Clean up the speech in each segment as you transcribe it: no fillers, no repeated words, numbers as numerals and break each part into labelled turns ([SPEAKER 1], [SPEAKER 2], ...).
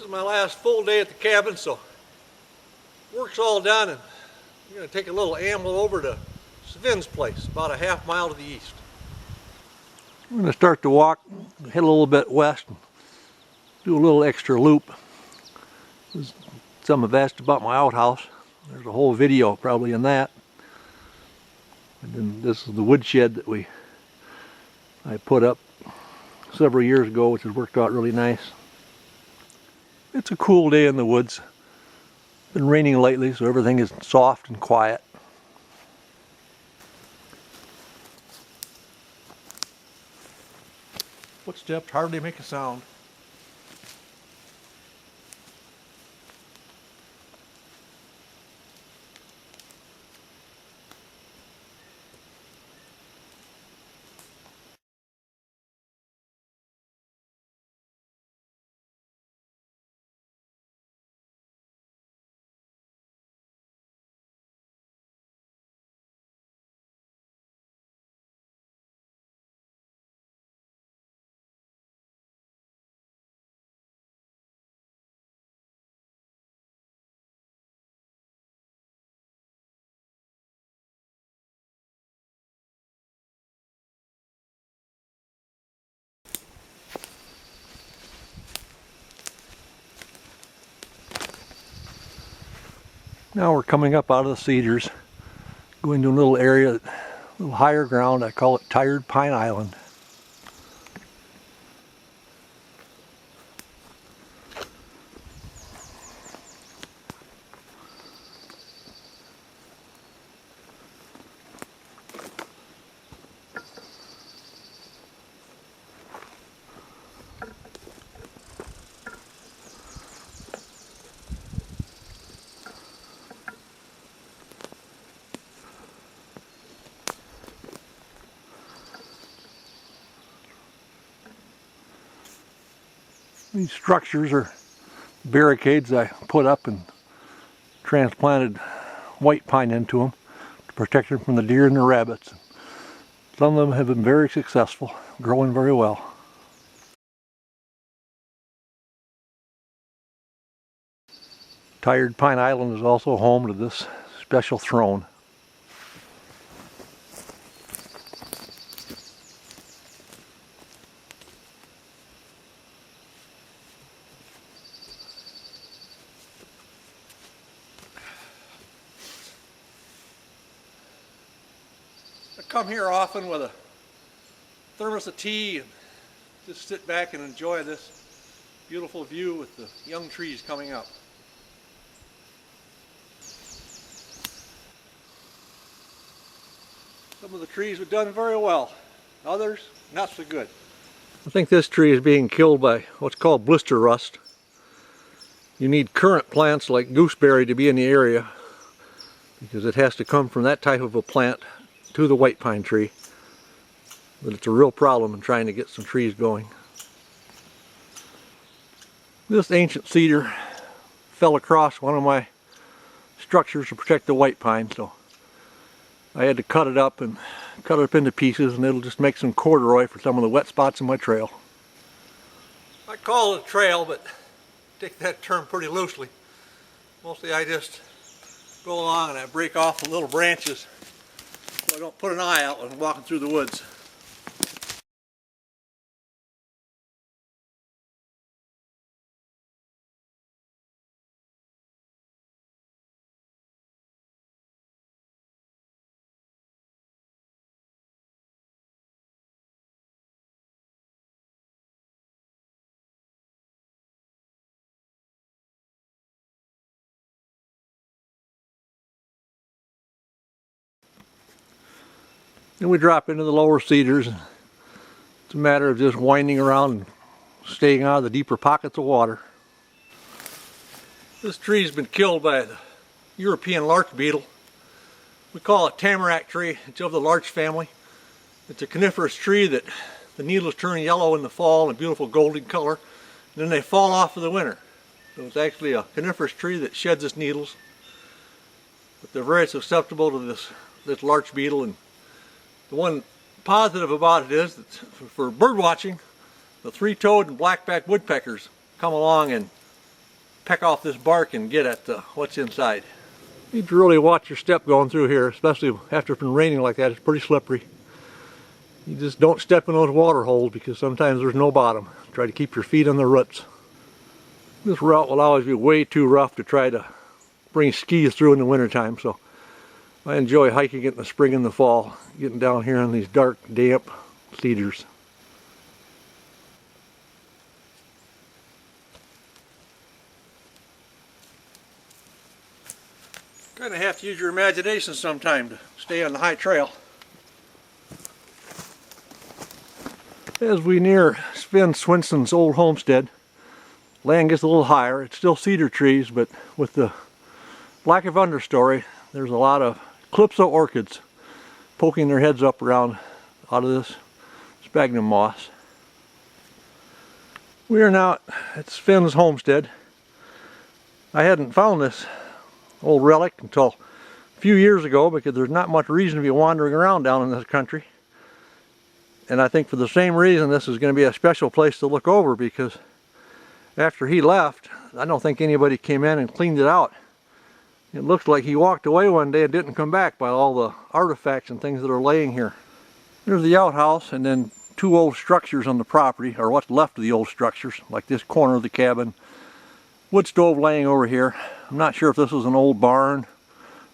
[SPEAKER 1] This is my last full day at the cabin, so work's all done, and I'm going to take a little amble over to Sven's place, about a half mile to the east. I'm going to start to walk, head a little bit west, and do a little extra loop. Some have asked about my outhouse. There's a whole video probably in that. And then this is the woodshed that I put up several years ago, which has worked out really nice. It's a cool day in the woods. It's been raining lately, so everything is soft and quiet. Footsteps hardly make a sound. Now we're coming up out of the cedars, going to a little area, a little higher ground. I call it Tired Pine Island. These structures are barricades I put up and transplanted white pine into them to protect them from the deer and the rabbits. Some of them have been very successful, growing very well. Tired Pine Island is also home to this special throne. I come here often with a thermos of tea and just sit back and enjoy this beautiful view with the young trees coming up. Some of the trees have done very well, others not so good. I think this tree is being killed by what's called blister rust. You need currant plants like gooseberry to be in the area because it has to come from that type of a plant to the white pine tree. But it's a real problem in trying to get some trees going. This ancient cedar fell across one of my structures to protect the white pine, so I had to cut it up into pieces, and it'll just make some corduroy for some of the wet spots in my trail. I call it a trail, but take that term pretty loosely. Mostly I just go along and I break off the little branches so I don't put an eye out when I'm walking through the woods. Then we drop into the lower cedars. It's a matter of just winding around and staying out of the deeper pockets of water. This tree's been killed by the European larch beetle. We call it Tamarack Tree. It's of the larch family. It's a coniferous tree that the needles turn yellow in the fall and a beautiful golden color, and then they fall off for the winter. So it's actually a coniferous tree that sheds its needles. But they're very susceptible to this larch beetle, and the one positive about it is that for bird watching, the three-toed and black-backed woodpeckers come along and peck off this bark and get at what's inside. You need to really watch your step going through here, especially after it's been raining like that. It's pretty slippery. You just don't step in those water holes because sometimes there's no bottom. Try to keep your feet on the roots. This route will always be way too rough to try to bring skis through in the wintertime, so I enjoy hiking it in the spring and the fall, getting down here on these dark, damp cedars. Kind of have to use your imagination sometime to stay on the high trail. As we near Svens old homestead, land gets a little higher. It's still cedar trees, but with the lack of understory, there's a lot of calypso orchids poking their heads up around out of this sphagnum moss. We are now at Svens Homestead. I hadn't found this old relic until a few years ago because there's not much reason to be wandering around down in this country. And I think for the same reason this is going to be a special place to look over, because after he left, I don't think anybody came in and cleaned it out. It looks like he walked away one day and didn't come back by all the artifacts and things that are laying here. There's the outhouse and then two old structures on the property, or what's left of the old structures, like this corner of the cabin. Wood stove laying over here. I'm not sure if this was an old barn.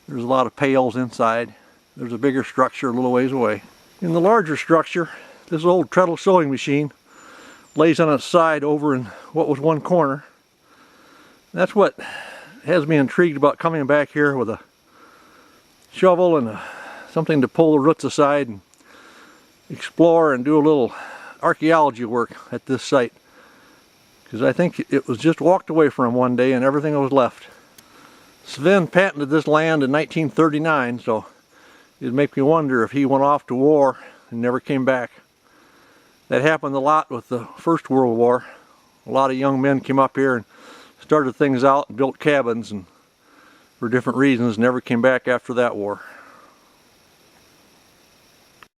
[SPEAKER 1] There's a lot of pails inside. There's a bigger structure a little ways away. In the larger structure, this old treadle sewing machine lays on its side over in what was one corner. That's what has me intrigued about coming back here with a shovel and something to pull the roots aside and explore and do a little archaeology work at this site, because I think it was just walked away from one day and everything was left. Sven patented this land in 1939, so it'd make me wonder if he went off to war and never came back. That happened a lot with the First World War. A lot of young men came up here and started things out and built cabins, and for different reasons never came back after that war.